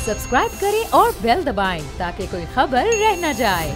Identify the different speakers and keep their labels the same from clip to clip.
Speaker 1: Subscribe करें और bell दबाएं ताकि कोई खबर रह न जाए।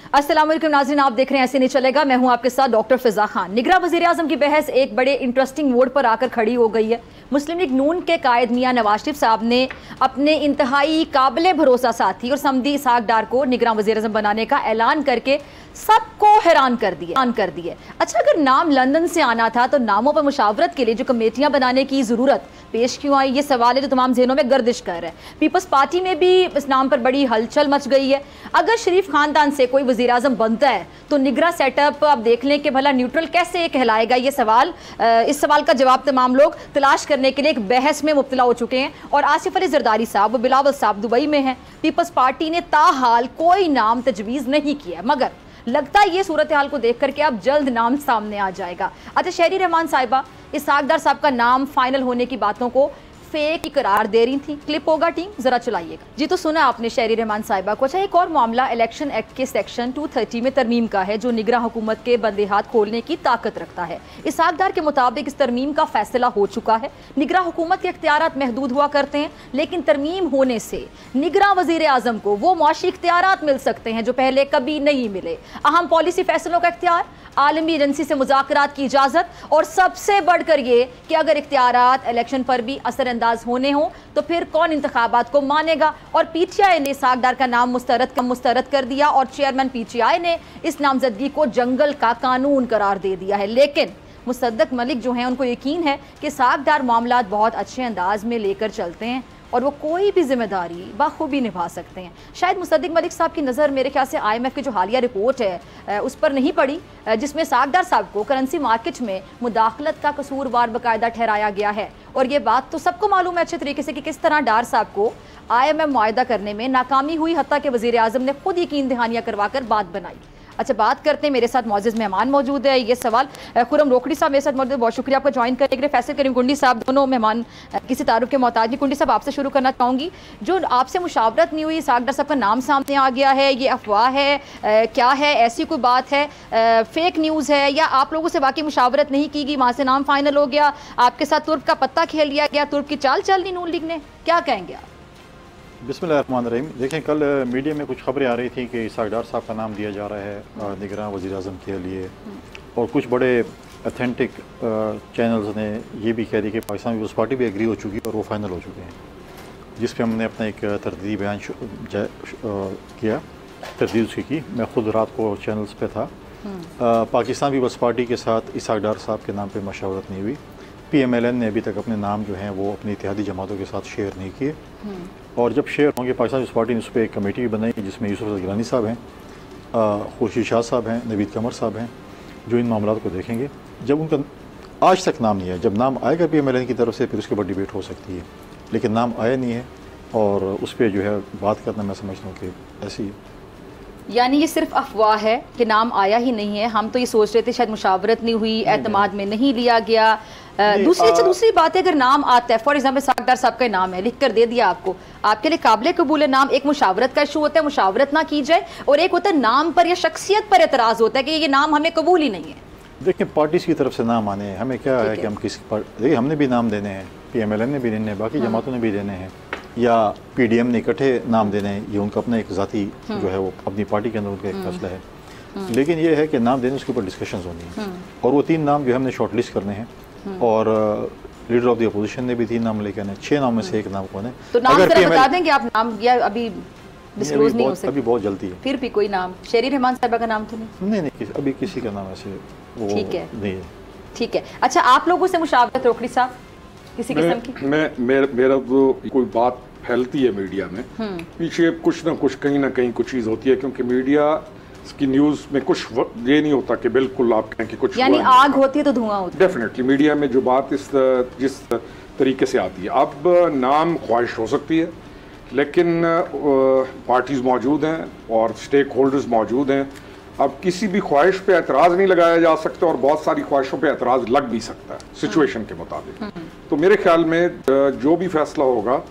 Speaker 2: अस्सलाम वालेकुम नाज़रीन, आप देख रहे हैं ऐसे नहीं चलेगा। मैं हूं आपके साथ डॉक्टर फिजा खान। निगरान वज़ीर आज़म की बहस एक बड़े इंटरेस्टिंग मोड़ पर आकर खड़ी हो गई है। मुस्लिम लीग नून के कायद मियां नवाज शरीफ साहब ने अपने इंतहाई काबिल भरोसा साथी और समदी इसहाक डार को निगरान वज़ीर आज़म बनाने का ऐलान करके सबको हैरान कर दिए। अच्छा, अगर नाम लंदन से आना था तो नामों पर मुशावरत के लिए जो कमेटियां बनाने की ज़रूरत पेश क्यों आई? ये सवाल है जो तमाम ज़हनों में गर्दिश कर रहा है। पीपल्स पार्टी में भी इस नाम पर बड़ी हलचल मच गई है। अगर शरीफ खानदान से कोई वज़ीर आज़म बनता है तो निगरा सेटअप अब देख लें कि भला न्यूट्रल कैसे कहलाएगा। ये सवाल, इस सवाल का जवाब तमाम लोग तलाश करने के लिए एक बहस में मुब्तला हो चुके हैं। और आसिफ अली जरदारी साहब और बिलावल साहब दुबई में हैं। पीपल्स पार्टी ने ताहाल कोई नाम तजवीज़ नहीं किया, मगर लगता है ये सूरत हाल को देख करके अब जल्द नाम सामने आ जाएगा। अच्छा, शहरी रहमान साहिबा इसहाक डार साहब का नाम फाइनल होने की बातों को फेक ही करार दे रही थी। क्लिप होगा टीम, जरा चलाइएगा जी। तो सुना आपने शहरी रहमान साहिबा को। अच्छा, एक और मामला इलेक्शन एक्ट के सेक्शन 230 में तरमीम का है जो निगरान हुकूमत के बंदे हाथ खोलने की ताकत रखता है। इसहाक डार के मुताबिक इस तरमीम का फैसला हो चुका है। निगरान हुकूमत के इख्तियारात महदूद हुआ करते हैं, लेकिन तरमीम होने से निगरान वजीर आजम को वो मुआशी इख्तियारात मिल सकते हैं जो पहले कभी नहीं मिले। अहम पॉलिसी फैसलों का इख्तियार, आलमी एजेंसी से मुज़ाकरात की इजाज़त, और सबसे बढ़कर ये कि अगर इख्तियारात इलेक्शन पर भी असरअंदाज होने हों तो फिर कौन इंतखाबात को मानेगा। और पीटीआई ने इसहाक डार का नाम मुस्तरद कर दिया और चेयरमैन पीटीआई ने इस नामजदगी को जंगल का कानून करार दे दिया है। लेकिन मुसद्दक मलिक जो हैं उनको यकीन है कि इसहाक डार मामला बहुत अच्छे अंदाज में लेकर चलते हैं और वो कोई भी जिम्मेदारी बाखूबी निभा सकते हैं। शायद मुसद्दिक मलिक साहब की नज़र मेरे ख्याल से IMF की जो हालिया रिपोर्ट है उस पर नहीं पड़ी, जिसमें इसहाक डार साहब को करेंसी मार्केट में मुदाखलत का कसूरवार बाकायदा ठहराया गया है। और ये बात तो सबको मालूम है अच्छे तरीके से कि किस तरह डार साहब को IMF मुआहदा करने में नाकामी हुई, हत्ता कि वज़ीर आज़म ने खुद यकीन दहानियाँ करवा कर बात बनाई। अच्छा, बात करते हैं, मेरे साथ मौजूद मेहमान मौजूद है। ये सवाल खुरम रोकड़ी साहब मेरे साथ मौजूद है, बहुत शुक्रिया आपका ज्वाइन करने के लिए। फैसल करीम कुंडी साहब, दोनों मेहमान किसी तारुफ के मोहताज नहीं। कुंडी साहब, आपसे शुरू करना चाहूँगी। जो आपसे मुशावरत नहीं हुई, इसहाक डार साहब का नाम सामने आ गया है, ये अफवाह है, क्या है, ऐसी कोई बात है, फेक न्यूज़ है, या आप लोगों से वाकई मुशावरत नहीं की गई, वहाँ से नाम फाइनल हो गया, आपके साथ तुर्क का पत्ता खेल लिया गया, तुर्क की चाल चल ली नून लीग ने, क्या कहेंगे आप?
Speaker 3: बिस्मिल्लाहिर्रहमानिर्रहीम। देखें, कल मीडिया में कुछ खबरें आ रही थी कि इसहाक डार साहब का नाम दिया जा रहा है निगरान वज़ीर आज़म के लिए, और कुछ बड़े अथेंटिक चैनल्स ने ये भी कह दी कि पाकिस्तान पीपल्स पार्टी भी एग्री हो चुकी है और वो फाइनल हो चुके हैं, जिस पे हमने अपना एक तरदीदी बयान किया, तरदीद उसकी की। मैं ख़ुद रात को चैनल्स पे था। पाकिस्तान पीपल्स पार्टी के साथ इसहाक डार साहब के नाम पर मशावरत नहीं हुई। PMLN ने अभी तक अपने नाम जो हैं वो अपनी इत्तेहादी जमातों के साथ शेयर नहीं किए, और जब शेयर होंगे पाकिस्तान पीपल्स पार्टी ने उस पर एक कमेटी भी बनाई जिसमें यूसुफ गिलानी साहब हैं, खुर्शीद शाह साहब हैं, नवीद कमर साहब हैं, जो इन मामलों को देखेंगे। जब उनका आज तक नाम नहीं है, जब नाम आएगा PMLN की तरफ से फिर उसके ऊपर डिबेट हो सकती है, लेकिन नाम आया नहीं है और उस पर जो है बात करना मैं समझता हूँ कि ऐसी है।
Speaker 2: यानी ये सिर्फ अफवाह है कि नाम आया ही नहीं है। हम तो ये सोच रहे थे शायद मुशावरत नहीं हुई, एतमाद में नहीं लिया गया। दूसरी बात है, अगर नाम आता है, फॉर एग्जाम्पल इसहाक डार साहब का नाम है, लिख कर दे दिया आपको, आपके लिए काबिल कबूल है नाम। एक मुशावरत का इशू होता है, मुशावरत ना की जाए, और एक होता है नाम पर या शख्सियत पर एतराज़ होता है कि ये नाम हमें कबूल ही नहीं है।
Speaker 3: देखिए, पार्टीज़ की तरफ से नाम आने हैं, हमें क्या है कि हम किसी देखिए, हमने भी नाम देने हैं, PMLN ने भी देने हैं, बाकी जमातों ने भी देने हैं, या PDM ने इकट्ठे नाम देने हैं, ये उनका अपना एक ज़ाती जो है वो अपनी पार्टी के अंदर उनका एक फैसला है। लेकिन ये है कि नाम देने उसके ऊपर डिस्कशंस होनी है, और वो 3 नाम जो हमने शॉर्ट लिस्ट करने हैं, और लीडर ऑफ द अपोजिशन ने भी 3 नाम लेके आने। 6 नाम में से एक नाम कौन है?
Speaker 2: तो नाम जरा बता दें कि आप नाम या अभी डिस्क्लोज नहीं हो सकता,
Speaker 3: अभी बहुत जल्दी है।
Speaker 2: फिर भी कोई नाम, शहरी रहमान साहिबा का नाम तो
Speaker 3: नहीं, अभी किसी का नाम ऐसे वो
Speaker 2: ठीक है,
Speaker 3: नहीं है।
Speaker 2: ठीक है। अच्छा, आप लोगों से मुशावरत रोकड़ी साहब किसी किस्म की?
Speaker 4: मेरा तो कोई बात फैलती है मीडिया में, पीछे कुछ ना कुछ कहीं ना कहीं कुछ चीज़ होती है, क्योंकि मीडिया की न्यूज़ में कुछ ये नहीं होता कि बिल्कुल आप कहें कि कुछ,
Speaker 2: यानी आग होती है तो धुआं होता है।
Speaker 4: डेफिनेटली मीडिया में जो बात जिस तरीके से आती है, अब नाम ख्वाहिश हो सकती है, लेकिन पार्टीज़ मौजूद हैं और स्टेक होल्डर्स मौजूद हैं। अब किसी भी ख्वाहिश पे एतराज़ नहीं लगाया जा सकता, और बहुत सारी ख्वाहिशों पे एतराज़ लग भी सकता है सिचुएशन के मुताबिक। तो मेरे ख्याल में जो भी फैसला होगा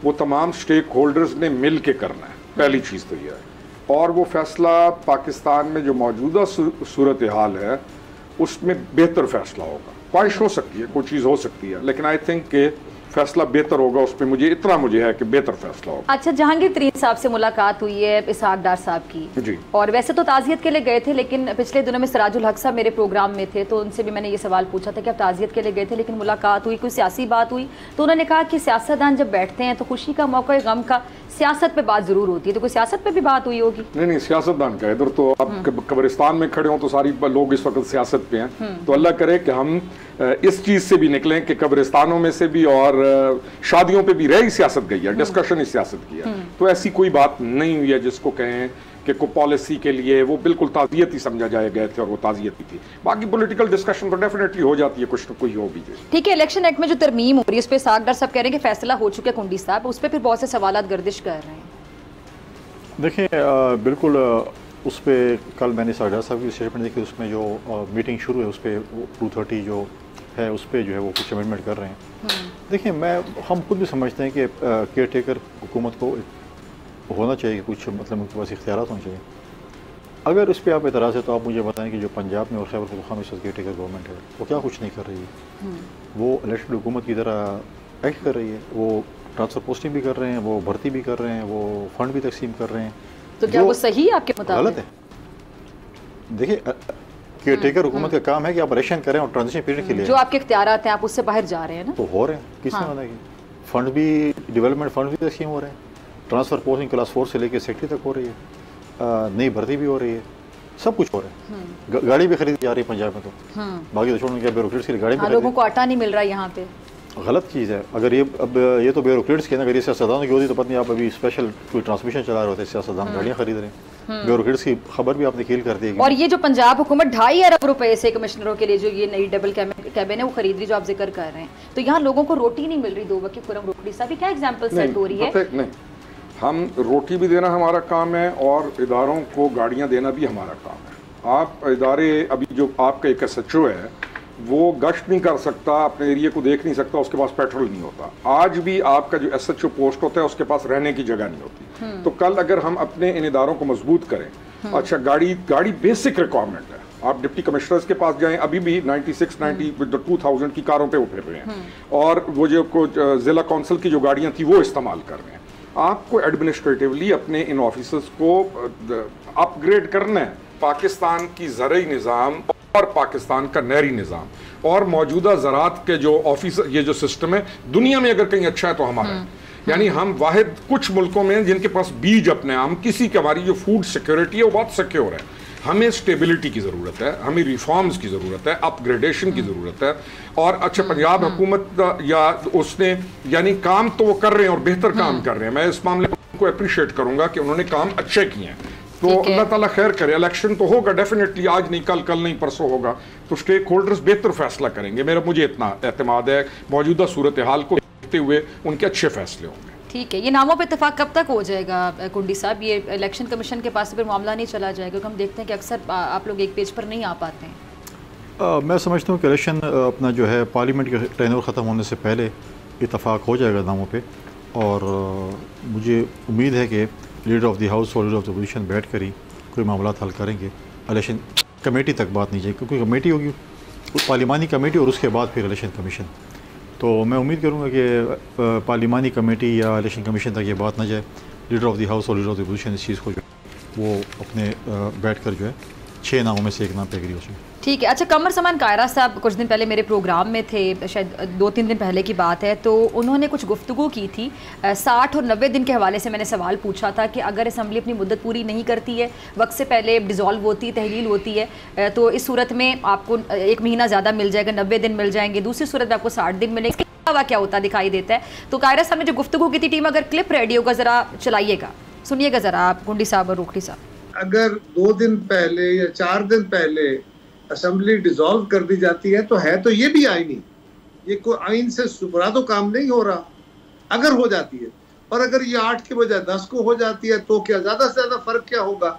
Speaker 4: वो तमाम स्टेक होल्डर्स ने मिल के करना है। पहली चीज़ तो यह है। और वो फैसला पाकिस्तान में जो मौजूदा सूरत हाल है उसमें बेहतर फैसला होगा। ख्वाहिश हो सकती है, कोई चीज़ हो सकती है, लेकिन आई थिंक के फैसला बेहतर होगा, उस पर मुझे है कि बेहतर फैसला होगा।
Speaker 2: अच्छा, जहांगीर तरीन साहब से मुलाकात हुई है इसहाक डार साहब की
Speaker 4: जी,
Speaker 2: और वैसे तो ताज़ियत के लिए गए थे, लेकिन पिछले दिनों में सिराजुल हक साहब मेरे प्रोग्राम में थे तो उनसे भी मैंने ये सवाल पूछा था कि आप ताज़ियत के लिए गए थे लेकिन मुलाकात हुई, कोई सियासी बात हुई? तो उन्होंने कहा कि सियासतदान जब बैठते हैं तो खुशी का मौका या गम का सियासत पे बात जरूर होती है, तो कोई सियासत पे भी बात हुई होगी?
Speaker 4: नहीं, सियासतदान का इधर तो आप कब्रिस्तान में खड़े हो तो सारी लोग इस वक्त सियासत पे हैं, तो अल्लाह करे कि हम इस चीज से भी निकलें कि कब्रिस्तानों में से भी और शादियों पे भी रही सियासत गई है, डिस्कशन ही सियासत की है। तो ऐसी कोई बात नहीं हुई है जिसको कहें कि कोई पॉलिसी के लिए वो बिल्कुल ताज़ियत ही समझा जाए गए थे और वो ताज़ियत ही थी। बाकी पॉलिटिकल डिस्कशन तो डेफिनेटली हो जाती है, कुछ तो कोई हो भी जाए।
Speaker 2: ठीक है, इलेक्शन एक्ट में जो तरमीम हो रही है उस पर साग डार साहब कह रहे हैं कि फैसला हो चुका है कुंडी साहब, उस पर फिर बहुत से सवाल गर्दिश कर रहे हैं।
Speaker 3: देखिए बिल्कुल उस पर कल मैंने सागडार साहब की स्टेटमेंट देखी, उसमें जो मीटिंग शुरू है उस पर 230 जो है उस पर जो है वो कुछ अमेंडमेंट कर रहे हैं। देखिए हम खुद भी समझते हैं कि केयर टेकर हुकूमत को होना चाहिए, कुछ मतलब उनके पास इख्तियारात होने चाहिए। अगर इस पर आप एतराज़ है तो आप मुझे बताएं कि जो पंजाब में और खैबर पख्तूनख्वा में केयर टेकर गवर्नमेंट है वो क्या कुछ नहीं कर रही है? वो इलेक्टेड हुकूमत की तरह एक्ट कर रही है, वो ट्रांसफ़र पोस्टिंग भी कर रहे हैं, वो भर्ती भी कर रहे हैं, वो फंड भी तकसीम कर रहे हैं।
Speaker 2: तो क्या वो सही है आपके मुताबिक?
Speaker 3: गलत है। देखिए केयर टेकर हुकूमत का काम है कि आप इलेक्शन करें और ट्रांजिशन पीरियड के लिए
Speaker 2: जो आपके इख्तियारात हैं आप उससे बाहर जा रहे हैं ना,
Speaker 3: तो हो रहे हैं, किसने मना किया? फंड भी, डेवलपमेंट फंड भी तकसीम हो रहे हैं, ट्रांसफ़र पोस्टिंग क्लास 4 से लेकर सेक्रेटरी तक हो रही है, नई भर्ती भी हो रही है, सब कुछ हो रहा है। गाड़ी भी खरीदी जा रही है पंजाब में, तो बाकी तो छोड़ने के ब्यूरोक्रेट्स के लिए गाड़ी भी
Speaker 2: लोगों को आटा नहीं मिल रहा है यहाँ पे,
Speaker 3: गलत चीज़ है। अगर ये तो ब्यूरोक्रेट्स के ना, अगर ये सियासतदानों की होती तो पता नहीं आप अभी स्पेशल कोई ट्रांसमिशन चला रहे होते, सियासतदान गाड़ियाँ खरीद रहे हैं। ब्यूरोक्रेट्स की खबर भी आपने खेल कर दी।
Speaker 2: और ये जो पंजाब हुकूमत 2.5 अरब रुपए से कमिश्नरों के लिए जो ये नई डबल कैबिन है वो खरीद रही, जो आप जिक्र कर रहे हैं, तो यहाँ लोगों को रोटी नहीं मिल रही, 2 वक्त की खुरम रोटी सा भी क्या एग्जाम्पल सेट हो रही है?
Speaker 4: नहीं, हम रोटी भी देना हमारा काम है और इदारों को गाड़ियाँ देना भी हमारा काम है। आप इदारे, अभी जो आपका एक SHO है वो गश्त नहीं कर सकता, अपने एरिया को देख नहीं सकता, उसके पास पेट्रोल नहीं होता। आज भी आपका जो SHO पोस्ट होता है उसके पास रहने की जगह नहीं होती। तो कल अगर हम अपने इन इदारों को मजबूत करें, अच्छा गाड़ी बेसिक रिक्वायरमेंट है, आप डिप्टी कमिश्नर्स के पास जाएं, अभी भी 2000 की कारों पे उठे हुए हैं और वो जो जिला कौंसिल की जो गाड़ियां थी वो इस्तेमाल कर रहे हैं। आपको एडमिनिस्ट्रेटिवली अपने इन ऑफिसर्स को अपग्रेड करना है। पाकिस्तान की ज़रई निज़ाम और पाकिस्तान का नहरी निज़ाम और मौजूदा ज़रात के जो ऑफिस, ये जो सिस्टम है दुनिया में अगर कहीं अच्छा है तो हमारा है। यानी हम वाहिद कुछ मुल्कों में जिनके पास बीज अपने, हम किसी की हमारी जो फूड सिक्योरिटी है वो बहुत सिक्योर है। हमें स्टेबिलिटी की ज़रूरत है, हमें रिफॉर्म्स की ज़रूरत है, अपग्रेडेशन की ज़रूरत है। और अच्छा पंजाब हुकूमत या उसने यानी काम तो वो कर रहे हैं और बेहतर काम कर रहे हैं, मैं इस मामले को अप्रिशिएट करूंगा कि उन्होंने काम अच्छे किए हैं। तो अल्लाह ताला खैर करे, इलेक्शन तो होगा डेफिनेटली, आज नहीं कल नहीं परसों होगा, तो स्टेक होल्डर्स बेहतर फैसला करेंगे। मुझे इतना एतमाद है, मौजूदा सूरत हाल को देखते हुए उनके अच्छे फैसले होंगे।
Speaker 2: ठीक है, ये नामों पे इत्तेफाक कब तक हो जाएगा कुंडी साहब? ये इलेक्शन कमीशन के पास फिर मामला नहीं चला जाएगा? क्योंकि हम देखते हैं कि अक्सर आप लोग एक पेज पर नहीं आ पाते हैं।
Speaker 3: मैं समझता हूँ कि इलेक्शन अपना जो है पार्लियामेंट के टेन्योर ख़त्म होने से पहले इत्तेफाक हो जाएगा नामों पे, और मुझे उम्मीद है कि लीडर ऑफ द हाउस और लीडर ऑफ द अपोजिशन बैठ कर ही कोई मामला हल करेंगे। इलेक्शन कमेटी तक बात नहीं जाएगी, क्योंकि कमेटी होगी पार्लिमानी कमेटी और उसके बाद फिर इलेक्शन कमीशन। तो मैं उम्मीद करूँगा कि पार्लिमानी कमेटी या इलेक्शन कमीशन तक ये बात ना जाए, लीडर ऑफ द हाउस और लीडर ऑफ द अपोजिशन इस चीज़ को जो वो अपने बैठ कर जो है 6 नामों में से एक नाम पे एग्री हो जाए।
Speaker 2: ठीक है। अच्छा, कमर समान कायरा साहब कुछ दिन पहले मेरे प्रोग्राम में थे, शायद 2-3 दिन पहले की बात है, तो उन्होंने कुछ गुफ्तगू की थी 60 और 90 दिन के हवाले से। मैंने सवाल पूछा था कि अगर असम्बली अपनी मुद्दत पूरी नहीं करती है, वक्त से पहले डिज़ोल्व होती, तहलील होती है, तो इस सूरत में आपको 1 महीना ज़्यादा मिल जाएगा, 90 दिन मिल जाएंगे, दूसरी सूरत में आपको 60 दिन मिलेंगे। इसके अलावा क्या होता दिखाई देता है? तो कायरा साहब ने जो गुफ्तगू की थी, टीम अगर क्लिप रेडी होगा ज़रा चलाइएगा, सुनिएगा ज़रा आप गुंडी साहब और रोखड़ी साहब।
Speaker 5: अगर 2 दिन पहले या 4 दिन पहले असेंबली डिसॉल्व कर दी जाती है तो ये भी आईनी, ये कोई आइन से सुपरा तो काम नहीं हो रहा अगर हो जाती है। और अगर ये 8 के बजाय 10 को हो जाती है तो क्या ज्यादा से ज्यादा फर्क क्या होगा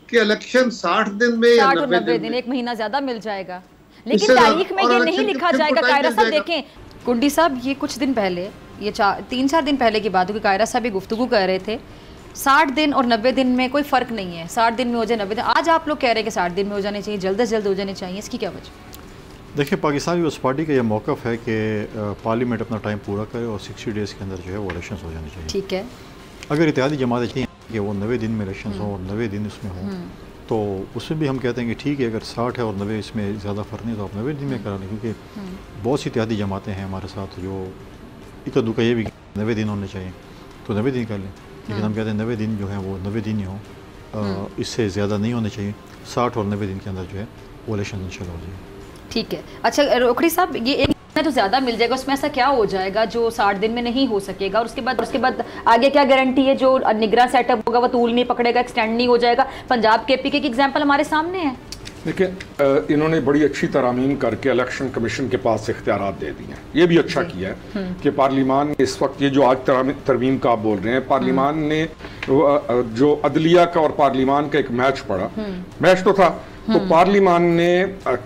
Speaker 5: कि इलेक्शन 60 दिन में या 90 दिन,
Speaker 2: 1 महीना ज्यादा मिल जाएगा। लेकिन तारीख में ये नहीं लिखा जाएगा। कायरा साहब देखें, कुंडी साहब ये कुछ दिन पहले, ये 3-4 दिन पहले की बात होगी, कायरा साहब ये गुफ्तगू कर रहे थे 60 दिन और 90 दिन में कोई फ़र्क नहीं है, 60 दिन में हो जाए 90 दिन, आज आप लोग कह रहे हैं कि 60 दिन में हो जाने चाहिए, जल्द से जल्द हो जाने चाहिए, इसकी क्या वजह?
Speaker 3: देखिए, पाकिस्तान पीपल्स पार्टी का यह मौक़िफ़ है कि पार्लियामेंट अपना टाइम पूरा करे और 60 डेज़ के अंदर जो है वो इलेक्शन हो जाने चाहिए। ठीक है, अगर इत्तेहादी जमातें चाहती हैं कि वो 90 दिन में इलेक्शन हो और 90 दिन इसमें हो, तो उसमें भी हम कहते हैं कि ठीक है, अगर 60 है और 90 इसमें ज़्यादा फ़र्क नहीं तो आप 90 दिन में करा लें, क्योंकि बहुत सी इत्तेहादी जमातें हैं हमारे साथ जो इक्का दुक्का ये भी 90 दिन होने चाहिए, तो 90 दिन कर लें। लेकिन हम कहते हैं 90 दिन जो है वो 90 दिन ही हो, इससे ज़्यादा नहीं होने चाहिए। 60 और 90 दिन के अंदर जो है वो इलेक्शन इंशाल्लाह हो जाए। ठीक है।
Speaker 2: अच्छा रोखड़ी साहब, ये एक तो ज़्यादा मिल जाएगा, उसमें ऐसा क्या हो जाएगा जो 60 दिन में नहीं हो सकेगा, और उसके बाद आगे क्या गारंटी है जो निगरान सेटअप होगा वो तूल नहीं पकड़ेगा, एक्सटेंड नहीं हो जाएगा? पंजाब के पीके की एग्जाम्पल हमारे सामने है।
Speaker 4: देखिए, इन्होंने बड़ी अच्छी तरमीम करके इलेक्शन कमीशन के पास इख्तियारात दे दिए हैं। ये भी अच्छा किया है कि पार्लियामान इस वक्त ये जो आज तरमीम का आप बोल रहे हैं, पार्लियामान ने जो अदलिया का और पार्लियामान का एक मैच पड़ा, मैच तो था, तो पार्लियामान ने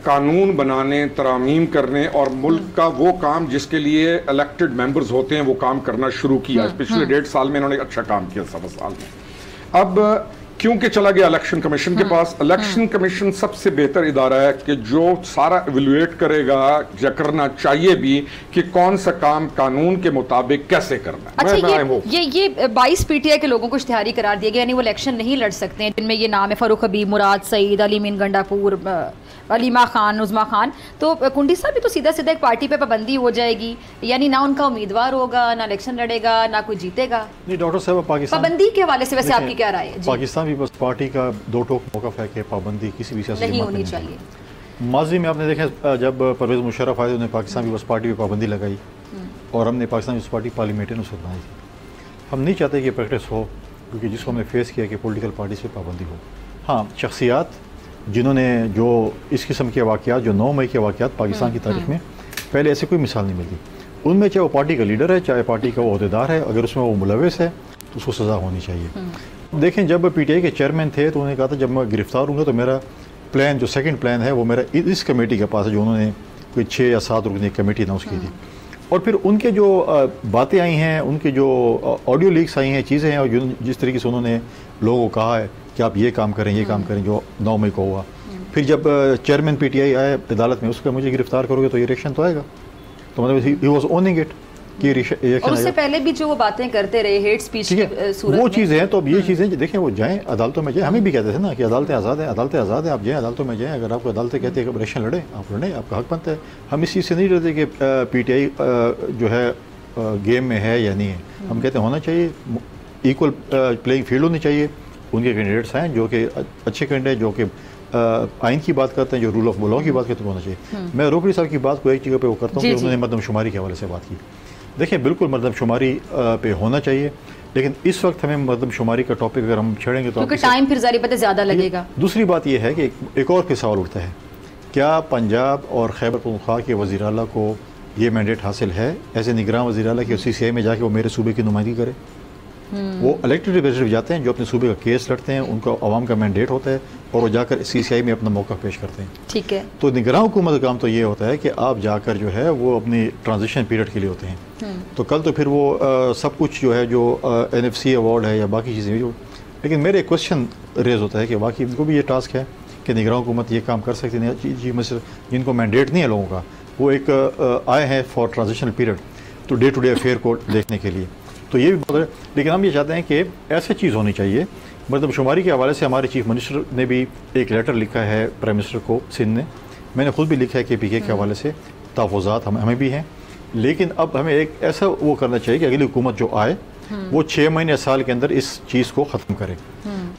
Speaker 4: कानून बनाने, तरामीम करने और मुल्क का वो काम जिसके लिए इलेक्टेड मेंबर्स होते हैं वो काम करना शुरू किया। पिछले 1.5 साल में इन्होंने अच्छा काम किया, 7 साल में। अब क्योंकि चला गया इलेक्शन कमीशन के पास, इलेक्शन कमीशन सबसे बेहतर इदारा है कि जो सारा इवेल्युएट करेगा या करना चाहिए भी कि कौन सा काम कानून के मुताबिक कैसे करना है।
Speaker 2: अच्छा, ये 22 पीटीआई के लोगों को इश्तिहारी करार दिया गया, यानी वो इलेक्शन नहीं लड़ सकते हैं, जिनमें ये नाम है फरूख हबीब, मुराद सईद, अली मीन गंडापुर, अलीमा खान, उज़मा खान। तो कुंडी साहब भी तो सीधा सीधा एक पार्टी पे पाबंदी हो जाएगी, यानी ना उनका उम्मीदवार होगा, ना इलेक्शन लड़ेगा, ना कोई जीतेगा।
Speaker 3: नहीं डॉक्टर साहब, पाकिस्तान
Speaker 2: पाबंदी के हवाले से वैसे आपकी क्या राय है?
Speaker 3: पाकिस्तान पीपल्स पार्टी का दो टोक मौक़िफ़ है कि पाबंदी किसी भी सियासी
Speaker 2: नहीं होनी चाहिए।
Speaker 3: माजी में आपने देखा जब परवेज़ मुशर्रफ आए उन्होंने पाकिस्तान पीपल्स पार्टी पर पाबंदी लगाई और हमने पाकिस्तान पीपल्स पार्टी पार्लियामेंट्री उसको बनाई थी। हम नहीं चाहते कि प्रैक्टिस हो, क्योंकि जिसको हमने फेस किया कि पॉलिटिकल पार्टी से पाबंदी हो। हाँ, शख्सियात जिन्होंने जो इस किस्म के वाक़यात, जो 9 मई के वाक़यात पाकिस्तान की तारीख में पहले ऐसे कोई मिसाल नहीं मिलती, उनमें चाहे वो पार्टी का लीडर है, चाहे पार्टी का वो अहदेदार है, अगर उसमें वो मुलविस है तो उसको सज़ा होनी चाहिए। देखें, जब पीटीआई के चेयरमैन थे तो उन्होंने कहा था जब मैं गिरफ्तार हूँगा तो मेरा प्लान, जो सेकंड प्लान है वो मेरा इस कमेटी के पास है, जो उन्होंने कोई 6 या 7 रुकनी कमेटी अनाउंस की थी। और फिर उनके जो बातें आई हैं, उनके जो ऑडियो लीक्स आई हैं, चीज़ें हैं, और जिस तरीके से उन्होंने लोगों को कहा है कि आप ये काम करें, ये काम करें, जो 9 मई को हुआ। फिर जब चेयरमैन पीटीआई आए अदालत में, उसका मुझे गिरफ्तार करोगे तो ये रिएक्शन तो आएगा, तो मतलब ही वाज ओनिंग इट कि रिएक्शन।
Speaker 2: और उससे पहले भी जो वो बातें करते रहे, हेट स्पीच की सूरत में,
Speaker 3: वो चीज़ें हैं। तो अब ये चीज़ें देखें, वो जाएं अदालतों में जाएं। हमें भी कहते थे ना कि अदालतें आज़ाद हैं, अदालतें आज़ाद हैं, आप जाएं अदालतों में जाएं। अगर आपको अदालतें कहती है कि इलेक्शन लड़ें, आप लड़ें, आपका हक बनता है। हम इस चीज़ से नहीं डरते कि पीटीआई जो है गेम में है या नहीं है। हम कहते हैं होना चाहिए, इक्वल प्लेइंग फील्ड होनी चाहिए, उनके कैंडिडेट्स हैं जो कि अच्छे कैंडिडेट, जो कि आइन की बात करते हैं, जो रूल ऑफ लॉ की बात करते हैं, होना चाहिए। मैं रोकड़ी साहब की बात को एक जगह पे वो करता हूँ कि उन्होंने मरदमशुमारी के हवाले से बात की। देखिए, बिल्कुल मरदमशुमारी पे होना चाहिए, लेकिन इस वक्त हमें मरदमशुमारी का टॉपिक अगर हम छेड़ेंगे तो
Speaker 2: टाइम फिर ज़ाहिर बात है ज़्यादा लगेगा।
Speaker 3: दूसरी बात यह है कि एक और के सवाल उठता है, क्या पंजाब और खैबर पख्तूनख्वा के वज़ीर आला को ये मैंडेट हासिल है ऐसे निगरान वज़ीर आला कि CCI में जाके वो मेरे सूबे की नुमाइंदगी करे? वो इलेक्टेड रिप्रेजेंटेटिव जाते हैं जो अपने सूबे का केस लड़ते हैं, उनको आवाम का मैंडेट होता है और वो जाकर CCI में अपना मौका पेश करते हैं।
Speaker 2: ठीक है।
Speaker 3: तो निगरान हुकूमत का काम तो ये होता है कि आप जाकर जो है वो अपनी ट्रांजिशन पीरियड के लिए होते हैं। तो कल तो फिर वो सब कुछ जो है, जो NFC अवार्ड है या बाकी चीज़ें जो, लेकिन मेरे क्वेश्चन रेज होता है कि बाकी इनको भी ये टास्क है कि निगरान हुकूमत ये काम कर सकती है। चीफ मिनिस्टर जिनको मैंडेट नहीं है लोगों का, वो एक आए हैं फॉर ट्रांजिशनल पीरियड, तो डे टू डे अफेयर को देखने के लिए, तो ये भी बहुत है। लेकिन हम ये चाहते हैं कि ऐसी चीज़ होनी चाहिए। मरदमशुमारी के हवाले से हमारे चीफ मिनिस्टर ने भी एक लेटर लिखा है प्राइम मिनिस्टर को, सिंध ने, मैंने खुद भी लिखा है कि PK के हवाले से तहफ़्फ़ुज़ात हमें भी हैं। लेकिन अब हमें एक ऐसा वो करना चाहिए कि अगली हुकूमत जो आए वो 6 महीने साल के अंदर इस चीज़ को ख़त्म करे।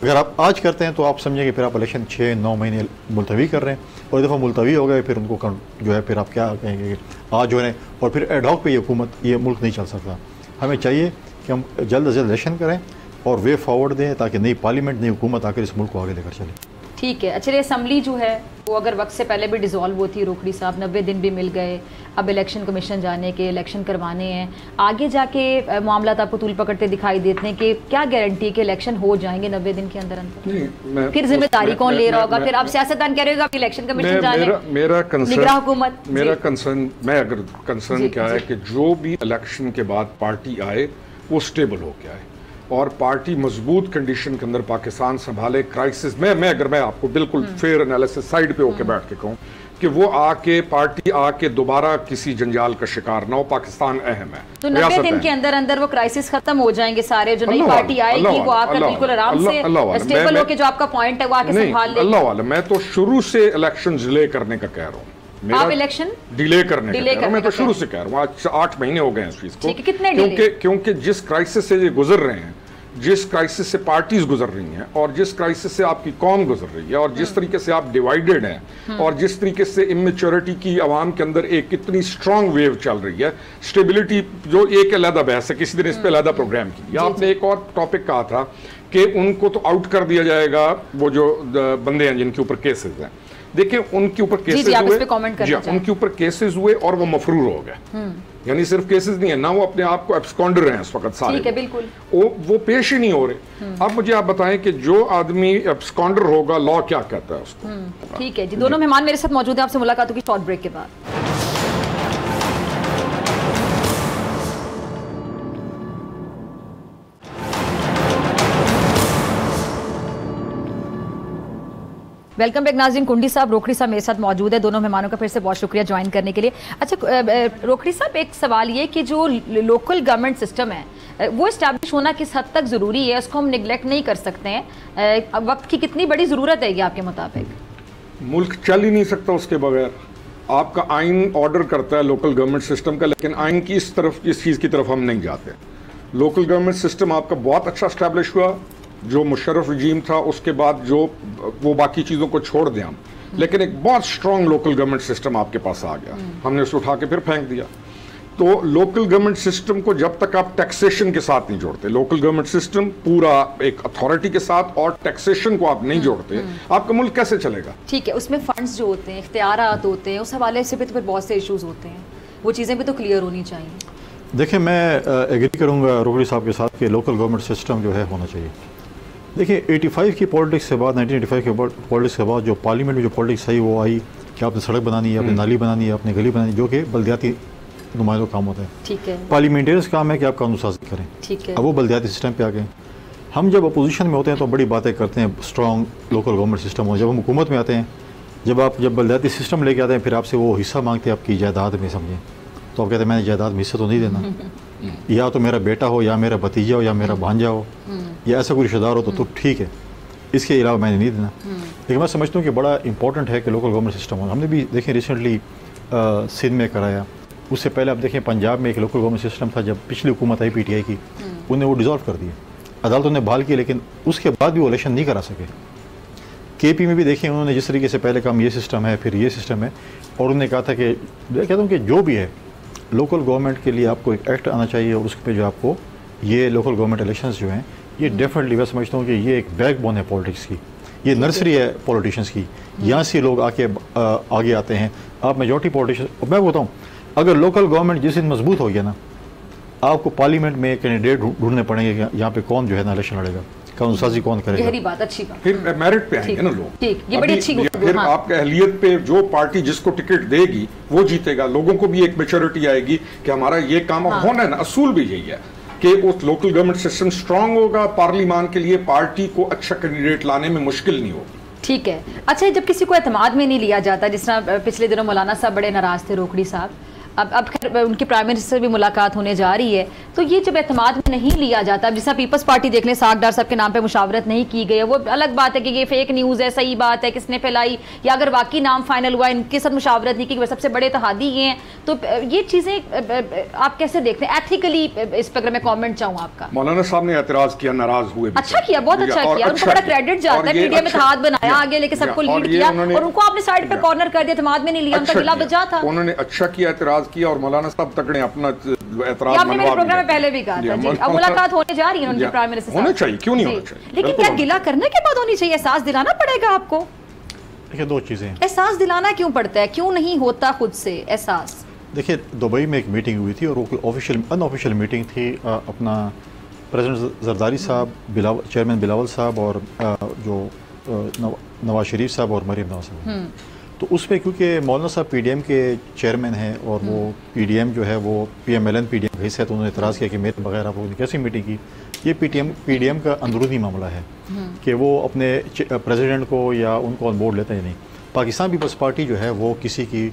Speaker 3: अगर आप आज करते हैं तो आप समझेंगे फिर आप इलेक्शन 6-9 महीने मुलतवी कर रहे हैं, और एक दफ़ा मुलतवी हो गए फिर उनको जो है फिर आप क्या कहेंगे कि आज हो रहे हैं, और फिर एडहॉक पे ये हुकूमत, ये मुल्क नहीं चल सकता। हमें चाहिए कि हम जल्द से जल्द इलेक्शन करें और वे फॉरवर्ड दें ताकि नई पार्लियामेंट, नई हुकूमत आकर इस मुल्क को आगे लेकर चले।
Speaker 2: ठीक है। अच्छा, असम्बली जो है वो अगर वक्त से पहले भी डिज़ोल्व होती, रोकड़ी साहब 90 दिन भी मिल गए, अब इलेक्शन कमीशन जाने के, इलेक्शन करवाने हैं, आगे जाके मामला आपको तूल पकड़ते दिखाई देते हैं कि क्या गारंटी है कि इलेक्शन हो जाएंगे 90 दिन के अंदर अंदर? फिर जिम्मेदारी कौन ले रहा होगा? फिर आप सियासतदान कह रहे हो इलेक्शन कमीशन जाने,
Speaker 4: मेरा
Speaker 2: कंसर्न,
Speaker 4: मैं अगर कंसर्न क्या है कि जो भी इलेक्शन के बाद पार्टी आए वो स्टेबल हो के आए। और पार्टी मजबूत कंडीशन के अंदर पाकिस्तान संभाले, क्राइसिस में अगर मैं आपको बिल्कुल फेयर एनालिसिस साइड पे होके बैठ के कहूँ कि वो पार्टी आके दोबारा किसी जंजाल का शिकार ना हो, पाकिस्तान अहम है।
Speaker 2: तो 90 दिन के अंदर अंदर वो क्राइसिस खत्म हो जाएंगे सारे, जो नई पार्टी आएगी वो आकर बिल्कुल आराम से स्टेबल होके, जो आपका पॉइंट है वो आके संभाल लेगी।
Speaker 4: अल्लाह वाला, मैं तो शुरू से इलेक्शन डिले करने का कह रहा हूँ।
Speaker 2: आप इलेक्शन
Speaker 4: डिले करने का मैं तो शुरू से कह रहा हूँ, आज 8 महीने हो गए हैं इस चीज को।
Speaker 2: कितने
Speaker 4: क्योंकि जिस क्राइसिस से ये गुजर रहे हैं, जिस क्राइसिस से पार्टीज गुजर रही हैं, और जिस क्राइसिस से आपकी कौम गुजर रही है, और जिस तरीके से आप डिवाइडेड हैं, और जिस तरीके से इमेच्योरिटी की आवाम के अंदर एक कितनी स्ट्रांग वेव चल रही है, स्टेबिलिटी जो एक अलग बहस है, किसी दिन इस पे अलग प्रोग्राम की। आपने एक और टॉपिक कहा था कि उनको तो आउट कर दिया जाएगा, वो जो बंदे हैं जिनके ऊपर केसेस हैं। देखिए उनके ऊपर केसेस हुए, उनके ऊपर केसेस हुए और वो मफरूर हो गए, यानी सिर्फ केसेस नहीं है ना, वो अपने आप को एब्सकॉन्डर हैं इस वक्त सारे,
Speaker 2: ठीक है, बिल्कुल
Speaker 4: वो पेश ही नहीं हो रहे। अब मुझे आप बताएं कि जो आदमी एब्सकॉन्डर होगा, लॉ क्या कहता है उसको।
Speaker 2: ठीक है जी, दोनों मेहमान मेरे साथ मौजूद हैं, आपसे मुलाकात होगी शॉर्ट ब्रेक के बाद। वेलकम बैक नाज़रीन। कुंडी साहब, रोखड़ी साहब मेरे साथ मौजूद है। दोनों मेहमानों का फिर से बहुत शुक्रिया ज्वाइन करने के लिए। अच्छा रोखड़ी साहब, एक सवाल ये कि जो लोकल गवर्नमेंट सिस्टम है वो इस्टेब्लिश होना किस हद तक ज़रूरी है, उसको हम निगलेक्ट नहीं कर सकते हैं, वक्त की कितनी बड़ी ज़रूरत है ये आपके मुताबिक?
Speaker 4: मुल्क चल ही नहीं सकता उसके बगैर। आपका आइन ऑर्डर करता है लोकल गवर्नमेंट सिस्टम का, लेकिन आइन की इस चीज़ की तरफ हम नहीं जाते। लोकल गवर्नमेंट सिस्टम आपका बहुत अच्छा इस्टेब्लिश हुआ, जो मुशर्रफ रजीम था, उसके बाद जो वो बाकी चीज़ों को छोड़ दें हम, लेकिन एक बहुत स्ट्रॉन्ग लोकल गवर्नमेंट सिस्टम आपके पास आ गया, हमने उसे उठा के फिर फेंक दिया। तो लोकल गवर्नमेंट सिस्टम को जब तक आप टैक्सेशन के साथ नहीं जोड़ते, लोकल गवर्नमेंट सिस्टम पूरा एक अथॉरिटी के साथ और टैक्सेशन को आप नहीं जोड़ते, आपका मुल्क कैसे चलेगा?
Speaker 2: ठीक है, उसमें फंड्स जो होते हैं, इख्तियारात होते हैं, उस हवाले से भी तो फिर बहुत से इशूज़ होते हैं, वो चीज़ें भी तो क्लियर होनी चाहिए।
Speaker 3: देखिए मैं एग्री करूँगा रोखड़ी साहब के साथ कि लोकल गवर्नमेंट सिस्टम जो है होना चाहिए। देखिए 85 की पॉलिटिक्स के बाद, 1985 के पॉलिटिक्स के बाद जो पार्लियामेंट में जो पॉलिटिक्स आई वो आई कि आपने सड़क बनानी है, आपने नाली बनानी है, आपने गली बनानी है, जो कि बल्दियाती नुमाइंदों काम होता है।
Speaker 2: ठीक है,
Speaker 3: पार्लियामेंटेरियंस काम है कि आप कानून साजी करें।
Speaker 2: ठीक है,
Speaker 3: अब वो बल्दियाती सिस्टम पे आ गए। हम जब अपोजिशन में होते हैं तो बड़ी बातें करते हैं स्ट्रॉन्ग लोकल गवर्नमेंट सिस्टम हो, जब हम हुकूमत में आते हैं, जब बल्दियाती सिस्टम लेके आते हैं, फिर आपसे वो हिस्सा मांगते हैं आपकी जायदाद में, समझें, तो आप कहते हैं मैंने जायदाद में हिस्सा तो नहीं देना, या तो मेरा बेटा हो, या मेरा भतीजा हो, या मेरा भांजा हो, या ऐसा कोई रिश्तेदार हो तो ठीक है, इसके अलावा मैंने नहीं देना। लेकिन मैं समझता हूँ कि बड़ा इंपॉर्टेंट है कि लोकल गवर्नमेंट सिस्टम हो। हमने भी देखें रिसेंटली सिंध में कराया, उससे पहले आप देखें पंजाब में एक लोकल गवर्नमेंट सिस्टम था, जब पिछली हुकूमत आई PTI की, उन्हें वो डिज़ोल्व कर दिया, अदालतों ने बहाल किया, लेकिन उसके बाद भी वो इलेक्शन नहीं करा सके। KP में भी देखें उन्होंने जिस तरीके से पहले कहा ये सिस्टम है, फिर ये सिस्टम है, और उन्होंने कहा था कि मैं कहता हूँ कि जो भी है लोकल गवर्नमेंट के लिए आपको एक एक्ट आना चाहिए, और उसके पे जो आपको ये लोकल गवर्नमेंट इलेक्शंस जो हैं, ये डेफिनेटली मैं समझता हूँ कि ये एक बैकबोन है पॉलिटिक्स की, ये नर्सरी है पॉलिटिशियंस की, यहाँ से लोग आगे आते हैं। आप मेजॉरिटी पॉलिटिशियन, मैं बताऊँ, अगर लोकल गवर्नमेंट जिस दिन मजबूत हो गया ना, आपको पार्लियामेंट में कैंडिडेट ढूंढने पड़ेंगे यहाँ पे कौन जो है ना इलेक्शन लड़ेगा, कानून साजी कौन करेगा।
Speaker 2: गहरी बात, अच्छी बात।
Speaker 4: फिर मेरिट पे आएंगे ना लोग,
Speaker 2: ठीक, ये बड़ी अच्छी बात।
Speaker 4: फिर आपके अहलियत पे जो पार्टी जिसको टिकट देगी वो जीतेगा। लोगों को भी एक मैच्योरिटी आएगी कि हमारा ये काम होना है ना। असूल भी यही है कि उस लोकल गवर्नमेंट सिस्टम स्ट्रांग होगा, पार्लियामान के लिए पार्टी को अच्छा कैंडिडेट लाने में मुश्किल नहीं होगी।
Speaker 2: ठीक है। अच्छा, जब किसी को एतमाद में नहीं लिया जाता, जिस तरह पिछले दिनों मौलाना साहब बड़े नाराज थे, रोखड़ी साहब, अब खैर उनकी प्राइम मिनिस्टर से भी मुलाकात होने जा रही है, तो ये जब एतमाद में नहीं लिया जाता, जिस तरह पीपल्स पार्टी देख लें, सागडार साहब के नाम पे मुशावरत नहीं की गई है, वो अलग बात है कि ये फेक न्यूज़ है, सही बात है, किसने फैलाई, या अगर वाकई नाम फाइनल हुआ, इनके साथ मुशावरत नहीं की, सबसे बड़े तहादी ये हैं, तो ये चीज़ें आप कैसे देखते हैं एथिकली? इस पर अगर मैं कॉमेंट चाहूँ आपका।
Speaker 4: मौलाना साहब ने एतराज़ किया, नाराज हुए,
Speaker 2: अच्छा किया, बहुत अच्छा किया, उनको बड़ा क्रेडिट जाता है, मीडिया में हाथ बनाया आगे लेके सबको लीड किया, और उनको आपने साइड पे कॉर्नर कर दिया, एतमाद में नहीं लिया, उनका गिला बजा था।
Speaker 4: उन्होंने अच्छा किया, एतराज किया, और मौलाना साहब तकड़े अपना एतराज
Speaker 2: आपने मेरे प्रोग्राम में पहले भी कहा था जी, अब मुलाकात होने जा रही है उनकी प्राइम मिनिस्टर से।
Speaker 4: होना चाहिए, क्यों नहीं होना चाहिए,
Speaker 2: लेकिन क्या गिला करने के बाद होनी चाहिए? एहसास दिलाना पड़ेगा आपको।
Speaker 3: देखिए दो चीज़ें,
Speaker 2: एहसास दिलाना क्यों पड़ता है, क्यों नहीं होता खुद से एहसास?
Speaker 3: देखिए दुबई में एक मीटिंग हुई थी, और वो ऑफिशियल अनऑफिशियल मीटिंग थी। अपना प्रेसिडेंट जरदारी साहब, चेयरमैन बिलावल साहब, और जो नवाज शरीफ साहब और मरीम नवाज साहब, तो उसमें क्योंकि मौलाना साहब PDM के चेयरमैन हैं, और वो PDM जो है वो PMLN PDM का हिस्सा है, तो उन्होंने इतराज़ किया कि मेरे बगैर आप लोगों ने कैसी मीटिंग की। ये पीडीएम का अंदरूनी मामला है कि वो अपने प्रेसिडेंट को या उनको ऑन बोर्ड लेते हैं नहीं। पाकिस्तान पीपल्स पार्टी जो है वो किसी की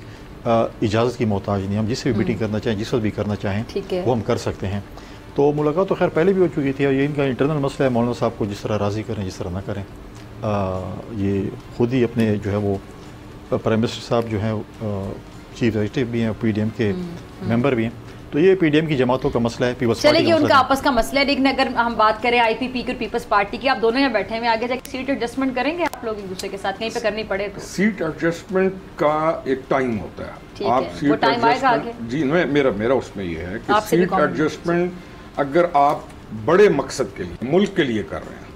Speaker 3: इजाज़त की मोहताज नहीं। हम जिससे भी मीटिंग करना चाहें, जिस वक्त भी करना चाहें वो हम कर सकते हैं। तो मुलाकात तो खैर पहले भी हो चुकी थी और ये इनका इंटरनल मसला है। मौलाना साहब को जिस तरह राज़ी करें, जिस तरह ना करें, ये खुद ही अपने जो है वो प्राइम मिनिस्टर साहब जो हैं चीफ एग्जीक्यूटिव भी हैं, पीडीएम के मेंबर भी हैं, तो ये पीडीएम की जमातों का मसला है। पीपल्स
Speaker 2: चलिए ये उनका आपस का मसला है, लेकिन अगर हम बात करें आईपीपी की और पीपल्स पार्टी की, आप दोनों यहाँ बैठे हुए, आगे जाके सीट एडजस्टमेंट करेंगे आप लोग एक दूसरे के साथ, कहीं पे करनी पड़े तो?
Speaker 4: सीट एडजस्टमेंट का एक टाइम होता है, आप
Speaker 2: वो टाइम आएगा आगे।
Speaker 4: जी मेरा उसमें ये है कि सीट एडजस्टमेंट अगर आप बड़े मकसद के लिए, मुल्क के लिए कर रहे हैं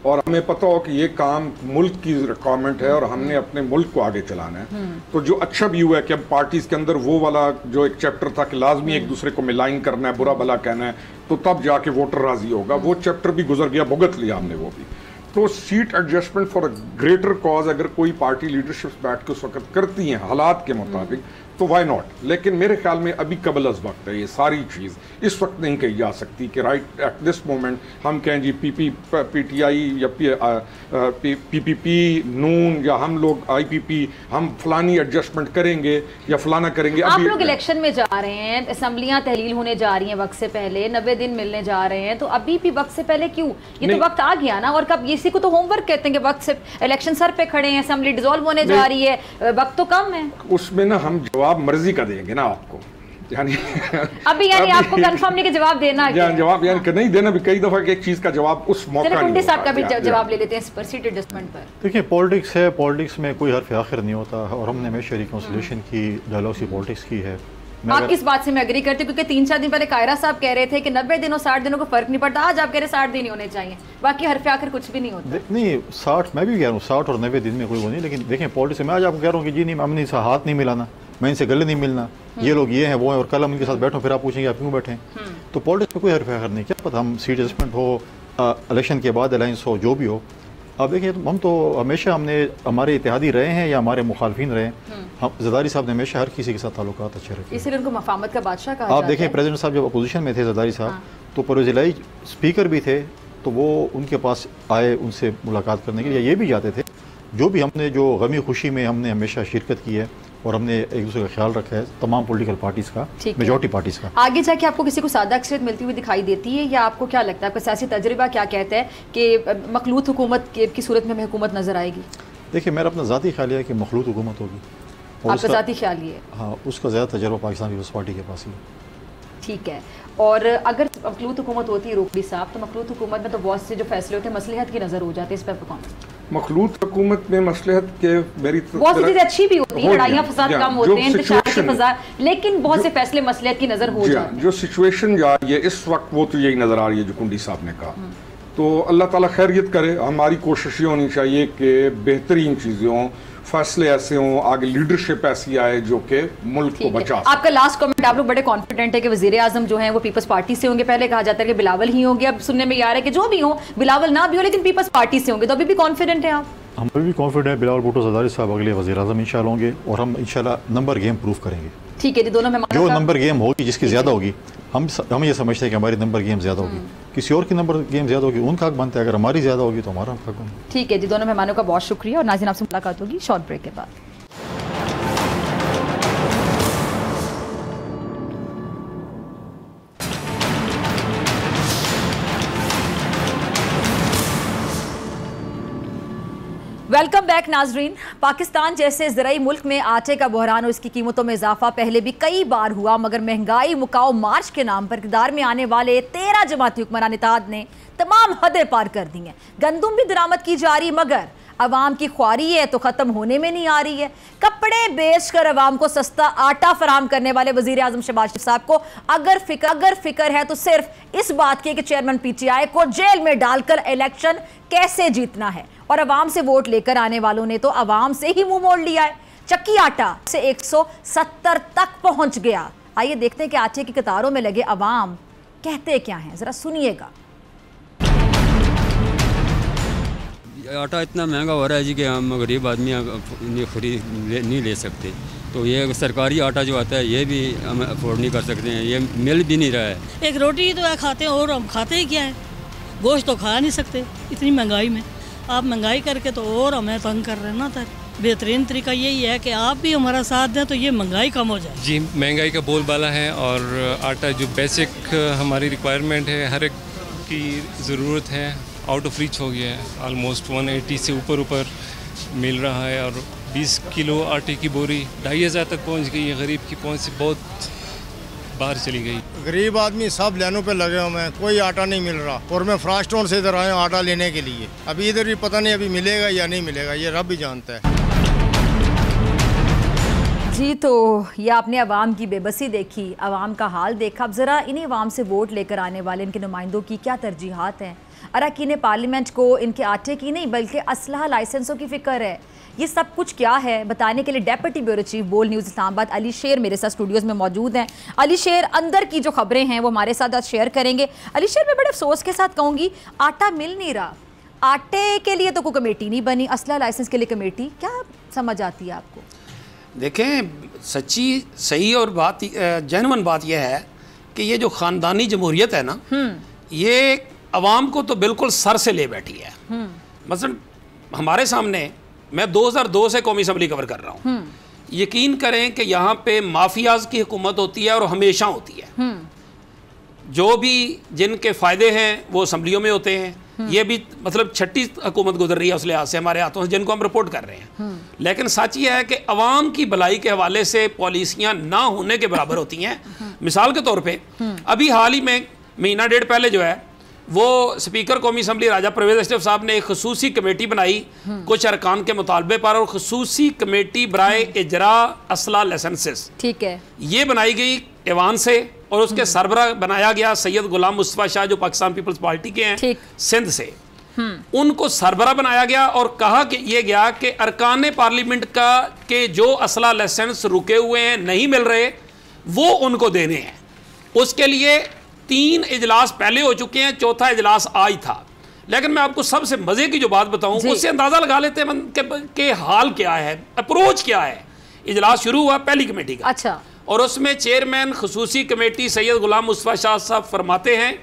Speaker 4: और हमें पता हो कि ये काम मुल्क की रिक्वायरमेंट है और हमने अपने मुल्क को आगे चलाना है, तो जो अच्छा व्यू है कि अब पार्टीज के अंदर वो वाला जो एक चैप्टर था कि लाजमी एक दूसरे को मिलाइन करना है, बुरा भला कहना है, तो तब जाके वोटर राजी होगा, वो चैप्टर भी गुजर गया, भुगत लिया हमने वो भी। तो seat adjustment for a greater cause अगर कोई पार्टी लीडरशिप बैठ के उस वक्त करती हैं हालात के मुताबिक, तो वाई नॉट। लेकिन मेरे ख्याल में अभी कबल अज वक्त है, ये सारी चीज़ इस वक्त नहीं कही जा सकती कि राइट एट दिस मोमेंट हम कहें जी पीटीआई या पीपीपी नून या हम लोग आईपीपी हम फलानी एडजस्टमेंट करेंगे या फलाना करेंगे।
Speaker 2: आप लोग इलेक्शन में जा रहे हैं, असम्बलियां तहलील होने जा रही हैं वक्त से पहले, 90 दिन मिलने जा रहे हैं, तो अभी भी वक्त से पहले क्यों? ये तो वक्त आ गया ना। और कब इसी को तो होमवर्क कहते हैं कि वक्त से इलेक्शन सर पे खड़े हैं, असम्बली डिसॉल्व होने जा रही है, वक्त तो कम है।
Speaker 4: उसमें ना हम जवाब मर्जी का देंगे ना आपको, यानी
Speaker 2: अभी आपको कंफर्म नहीं कि जवाब देना है,
Speaker 4: जवाब यानी नहीं देना भी, कई दफा एक चीज का जवाब उस मौका नहीं
Speaker 2: कुंडी साहब का भी जवाब ले लेते हैं इस पर सीट एडजस्टमेंट पर।
Speaker 3: देखिए पॉलिटिक्स है, पॉलिटिक्स में कोई हर्फ आखिर नहीं होता और हमने हमेशा रिकॉन्सिलिएशन की, डायलॉग की पॉलिटिक्स की है।
Speaker 2: आप किस बात से मैं एग्री करती हूँ, क्योंकि 3-4 दिन पहले कायरा साहब कह रहे थे कि 90 दिनों 60 दिनों को फर्क नहीं पड़ता, आज आप कह रहे 60 दिन ही होने चाहिए, बाकी हरफ आखिर कुछ भी नहीं होता।
Speaker 3: नहीं 60 मैं भी कह रहा हूँ, 60 और 90 दिन में कोई वो नहीं, लेकिन देखें पॉलिटिक्स में आज आपको कह रहा हूँ कि जी नहीं हमने इनसे हाथ नहीं मिलाना, मैं इनसे गले नहीं मिलना, ये लोग ये हैं वो हैं, और कल हम इनके साथ बैठो फिर आप पूछेंगे आप क्यों बैठे। तो पॉलिटिक्स में कोई हरफ आखिर नहीं, क्या पता हम सीट एडजस्टमेंट हो, इलेक्शन के बाद अलायंस हो, जो भी हो। अब देखिए हम तो हमेशा हमने हमारे इत्तेहादी रहे हैं या हमारे मुखालफिन रहे हैं, हम ज़रदारी साहब ने हमेशा हर किसी के साथ ताल्लुकात अच्छे रखे,
Speaker 2: इसलिए उनको मफामत का बादशाह कहा।
Speaker 3: आप देखें प्रेसिडेंट साहब जब अपोजिशन में थे ज़रदारी साहब, तो परवेज़ स्पीकर भी थे, तो वो उनके पास आए उनसे मुलाकात करने के लिए, ये भी जाते थे। जो भी हमने जो गमी खुशी में हमने हमेशा शिरकत की है और हमने एक दूसरे का ख्याल रखा है, तमाम पॉलिटिकल पार्टीज़ का, मेजॉरिटी पार्टीज़ का।
Speaker 2: आगे जाके आपको किसी को सादा अक्सरियत मिलती हुई दिखाई देती है, या आपको क्या लगता है, आपका सियासी तजर्बा क्या कहता है कि मखलूत हुकूमत की सूरत में हमें हुकूमत नजर आएगी?
Speaker 3: देखिए मेरा अपना ज़ाती ख्याल है कि मखलूत हुकूमत होगी।
Speaker 2: आपका ज़ाती ख्याल ये है?
Speaker 3: हाँ, उसका ज़्यादा तजर्बा पाकिस्तान पीपल्स पार्टी के पास ही।
Speaker 2: ठीक है। और अगर मखलूत हुकूमत होती है रोकड़ी साहब, तो मखलूत हुकूमत में तो बहुत से जो फैसले होते हैं मसलहत की नज़र हो जाती है, इस पर कौन?
Speaker 4: मखलूत हुकूमत में मसलहत के मेरी
Speaker 2: बहुत सी चीज़ें अच्छी भी होती है, लड़ाइयाँ फसाद कम होते हैं, इंतशार के फसाद, लेकिन बहुत से फैसले मसलहत की नज़र हो जाते हैं।
Speaker 4: जो सिचुएशन जा रही है इस वक्त वो तो यही नज़र आ रही है जो कुंडी साहब ने कहा। तो अल्लाह ताला खैरियत करे, हमारी कोशिश ये होनी चाहिए कि बेहतरीन चीज़ें हों, फैसले ऐसे हों, आगे लीडरशिप ऐसी आए जो कि मुल्क को बचा।
Speaker 2: आपका लास्ट कमेंट, आप लोग बड़े कॉन्फिडेंट है कि वज़ीर आज़म जो हैं वो पीपल्स पार्टी से होंगे, पहले कहा जाता है कि बिलावल ही होंगे, अब सुनने में आ रहा है कि जो भी हो, बिलावल ना भी हो लेकिन पीपल्स पार्टी से होंगे, तो अभी भी कॉन्फिडेंट है आप?
Speaker 3: हम अभी भी कॉन्फिडेंट है, बिलावल भुट्टो ज़रदारी साहब अगले वज़ीर आज़म इंशाल्लाह होंगे और हम इंशाल्लाह नंबर गेम प्रूव करेंगे।
Speaker 2: ठीक है जी, दोनों में
Speaker 3: जो नंबर गेम होगी, जिसकी ज़्यादा होगी, हम ये समझते हैं कि हमारी नंबर गेम ज़्यादा होगी, किसी और की नंबर गेम ज़्यादा होगी उनका हक बनता है, अगर हमारी ज़्यादा होगी तो हमारा हक बनता है।
Speaker 2: ठीक है जी, दोनों मेहमानों का बहुत शुक्रिया और नाज़रीन आपसे मुलाकात होगी शॉर्ट ब्रेक के बाद। वेलकम बैक नाजरीन। पाकिस्तान जैसे ज़राई मुल्क में आटे का बहरान और इसकी कीमतों में इजाफा पहले भी कई बार हुआ, मगर महंगाई मुकाओ मार्च के नाम पर इक़्तिदार में आने वाले 13 जमाती हुक्मरान इत्तेहाद ने तमाम हदें पार कर दी हैं। गंदम भी दरामद की जा रही, मगर अवाम की ख्वारी है तो ख़त्म होने में नहीं आ रही है। कपड़े बेच कर अवाम को सस्ता आटा फराहम करने वाले वज़ीर आज़म शहबाज शरीफ साहब को अगर फिक्र है तो सिर्फ इस बात की कि चेयरमैन PTI को जेल में डालकर इलेक्शन कैसे जीतना है, और अवाम से वोट लेकर आने वालों ने तो अवाम से ही मुंह मोड़ लिया है। चक्की आटा से 170 तक पहुंच गया। आइए देखते हैं कि आटे की कतारों में लगे अवाम कहते क्या हैं, जरा सुनिएगा।
Speaker 6: आटा इतना महंगा हो रहा है जी कि हम गरीब आदमी नहीं ले सकते, तो ये सरकारी आटा जो आता है ये भी हम अफोर्ड नहीं कर सकते हैं, ये मिल भी नहीं रहा है।
Speaker 7: एक रोटी तो खाते हैं और हम खाते ही क्या है, गोश्त तो खा नहीं सकते इतनी महंगाई में। आप महंगाई करके तो और हमें तंग कर रहे हैं ना। सर बेहतरीन तरीका यही है कि आप भी हमारा साथ दें तो ये महंगाई कम हो जाए।
Speaker 8: जी, महंगाई का बोलबाला है और आटा जो बेसिक हमारी रिक्वायरमेंट है, हर एक की ज़रूरत है, आउट ऑफ रीच हो गया है। ऑलमोस्ट 180 से ऊपर मिल रहा है और 20 किलो आटे की बोरी 2500 तक पहुंच गई है। गरीब की पहुंच से बहुत बाहर चली गई।
Speaker 9: गरीब आदमी सब लाइनों पे लगे हुए हैं, कोई आटा नहीं मिल रहा और मैं फ्रास्टोन से इधर आया हूँ आटा लेने के लिए। अभी इधर भी पता नहीं अभी मिलेगा या नहीं मिलेगा, ये रब भी जानता है।
Speaker 2: जी, तो ये आपने अवाम की बेबसी देखी, अवाम का हाल देखा। अब ज़रा इन्हीं अवाम से वोट लेकर आने वाले इनके नुमाइंदों की क्या तरजीहात हैं। अरकान पार्लियामेंट को इनके आटे की नहीं बल्कि असलहा लाइसेंसों की फ़िक्र है। ये सब कुछ क्या है बताने के लिए डेप्यूटी ब्यूरो चीफ बोल न्यूज़ इस्लामाबाद अली शेर मेरे साथ स्टूडियोज़ में मौजूद हैं। अली शेर, अंदर की जो खबरें हैं वो हमारे साथ आज शेयर करेंगे। अली शेर, मैं बड़े अफसोस के साथ कहूँगी आटा मिल नहीं रहा, आटे के लिए तो कोई कमेटी नहीं बनी, असलहा लाइसेंस के लिए कमेटी, क्या समझ आती है आपको?
Speaker 10: देखें, सच्ची सही और बात जेन्युइन बात यह है कि ये जो ख़ानदानी जमहूरियत है ना, ये अवाम को तो बिल्कुल सर से ले बैठी है। मसलन हमारे सामने, मैं 2002 से कौमी असम्बली कवर कर रहा हूँ, यकीन करें कि यहाँ पे माफियाज की हुकूमत होती है और हमेशा होती है। जो भी जिनके फ़ायदे हैं वो असम्बलियों में होते हैं। ये भी मतलब छठी हुकूमत गुजर रही है उस लिहाज से हमारे हाथों से, जिनको हम रिपोर्ट कर रहे हैं। लेकिन सच ये है कि अवाम की भलाई के हवाले से पॉलिसियाँ ना होने के बराबर होती हैं। मिसाल के तौर पे अभी हाल ही में महीना डेढ़ पहले जो है वो स्पीकर कौमी असम्बली राजा परवेज़ अशरफ साहब ने एक खसूसी कमेटी बनाई कुछ अरकान के मुतालबे पर, और खसूसी कमेटी बराए इजरा असला लाइसेंसेस, ठीक है, ये बनाई गई ऐवान से और उसके सरबरा बनाया गया सैयद गुलाम मुस्तफ़ा शाह जो पाकिस्तान पीपल्स पार्टी के हैं सिंध से। उनको सरबरा बनाया गया और कहा कि ये गया कि अरकान पार्लियामेंट का के जो असला लाइसेंस रुके हुए हैं नहीं मिल रहे वो उनको देने हैं। उसके लिए 3 इजलास पहले हो चुके हैं, 4था इजलास आज था। लेकिन मैं आपको सबसे मजे की जो बात बताऊं उससे अंदाजा लगा लेते हैं कि हाल क्या है, अप्रोच क्या है। इजलास शुरू हुआ पहली कमेटी का, अच्छा, और उसमें चेयरमैन खसूसी कमेटी सैयद गुलाम मुस्तफ़ा शाह साहब फरमाते हैं,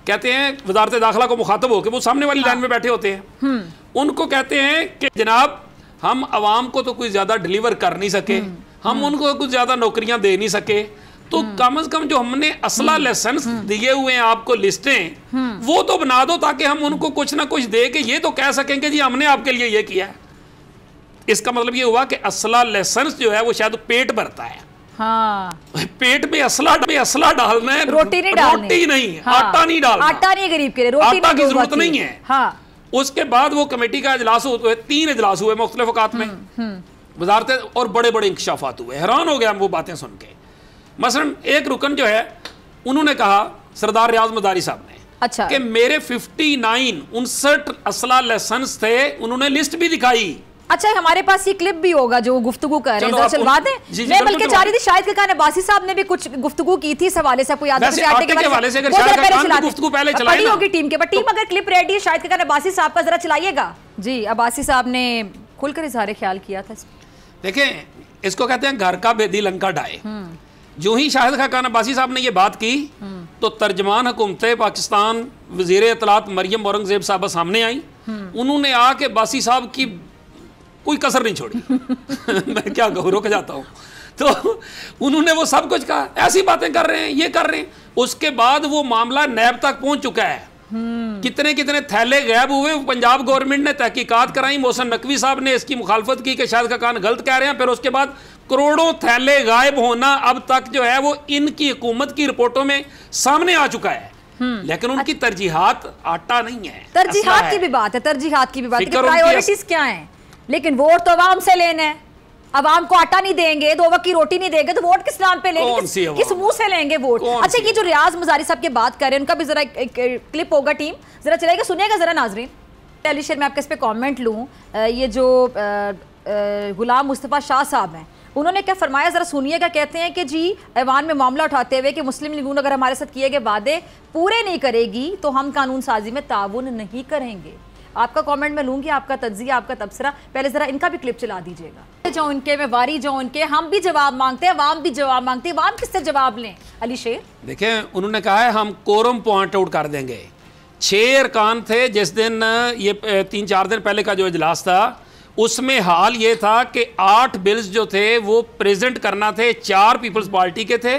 Speaker 10: कहते हैं वजारत दाखिला को मुखातब होकर, वो सामने वाली लाइन में बैठे होते हैं, उनको कहते हैं कि जनाब हम अवाम को तो कुछ ज़्यादा डिलीवर कर नहीं सके, हम उनको कुछ ज़्यादा नौकरियां दे नहीं सके, तो कम से कम जो हमने असला लाइसेंस दिए हुए हैं आपको लिस्टें, वो तो बना दो ताकि हम उनको कुछ ना कुछ दे के ये तो कह सकेंगे जी हमने आपके लिए ये किया है। इसका मतलब ये हुआ कि असला लाइसेंस जो है वो शायद पेट भरता है। हाँ। पेट में असला डालना है, रोटी नहीं डालनी, रोटी नहीं, हाँ। आटा नहीं डालना, आटा नहीं गरीब के लिए, रोटी आटा की जरूरत नहीं है। हाँ। उसके बाद वो कमेटी का इजलास हुए, 3 इजलास हुए मुख्तलिफ औकात में, वजारतें और बड़े बड़े इंकशाफात हुए। हैरान हो गया हम वो बातें सुन के। मसलन एक रुकन जो है उन्होंने कहा, सरदार रियाज मदारी साहब ने, अच्छा, कि मेरे 59 असला लाइसेंस थे, उन्होंने लिस्ट भी दिखाई। अच्छा, हमारे पास ये क्लिप भी होगा जो गुफ्तगू कर रहे हैं, चलवा दें। मैं बल्कि चाह रही थी शाहिद खान अब्बासी साहब ने भी कुछ गुफ्तगू की थी इस हवाले से, आपको याद है? पड़ी होगी टीम के, टीम अगर क्लिप रेडी है शाहिद खान अब्बासी साहब का जरा चलाइएगा। जी, अब्बासी साहब ने खुलकर इजहार ख्याल किया था। देखें, इसको कहते हैं घर का बेदी लंका डाए। जो ही शाहिद खान अब्बासी साहब ने ये बात की तो तर्जमान हुकूमत पाकिस्तान वज़ीर इत्तलात मरियम औरंगजेब साहबा सामने आई। उन्होंने आके अब्बासी साहब की कोई कसर नहीं छोड़ी। मैं क्या कहूँ, रुक जाता हूँ। तो उन्होंने वो सब कुछ कहा, ऐसी बातें कर रहे हैं, ये कर रहे हैं। उसके बाद वो मामला नैब तक पहुंच चुका है। कितने कितने थैले गायब हुए, पंजाब गवर्नमेंट ने तहकीकात कराई, मोहसिन नकवी साहब ने इसकी मुखालफत की कि शाहिद खान गलत कह रहे हैं। फिर उसके बाद करोड़ों थैले गायब होना अब तक जो है वो इनकी हुकूमत की रिपोर्टों में सामने आ चुका है। लेकिन उनकी तरजीहात आटा नहीं है, तरजीहात की भी बात है, तरजीहात की भी बात है, प्रायोरिटीज क्या है। लेकिन वोट तो अवाम से लेना है, अवाम को आटा नहीं देंगे, 2 वक्त की रोटी नहीं देंगे, तो वोट किस नाम पे लेंगे, किस मुंह से लेंगे वोट। अच्छा, ये जो रियाज मजारी साहब की बात कर रहे हैं उनका भी जरा एक क्लिप होगा, टीम जरा चलेगा, सुनिएगा जरा नाजरीन। अली शेर, मैं आपके इस पे कमेंट लूँ, ये जो गुलाम मुस्तफ़ा शाह साहब हैं उन्होंने क्या फरमाया, जरा सुनिएगा। कहते हैं कि जी ऐवान में मामला उठाते हुए कि मुस्लिम लीग अगर हमारे साथ किए गए वादे पूरे नहीं करेगी तो हम कानून साजी में ताउन नहीं करेंगे। आपका कमेंट में लूंगी, आपका तज्जिया, आपका तबसरा। पहले जरा इनका भी क्लिप चला दीजिएगा। जो उनके में वारी, जो उनके, हम भी जवाब मांगते हैं, अवाम भी जवाब मांगती है, अवाम किससे जवाब लें? अली शेर, देखें, उन्होंने कहा है हम कोरम पॉइंट आउट कर देंगे 6 अरकान थे। जिस दिन ये 3-4 दिन पहले का जो इजलास था उसमें हाल ये था कि 8 बिल्स जो थे वो प्रेजेंट करना थे। 4 पीपल्स पार्टी के थे,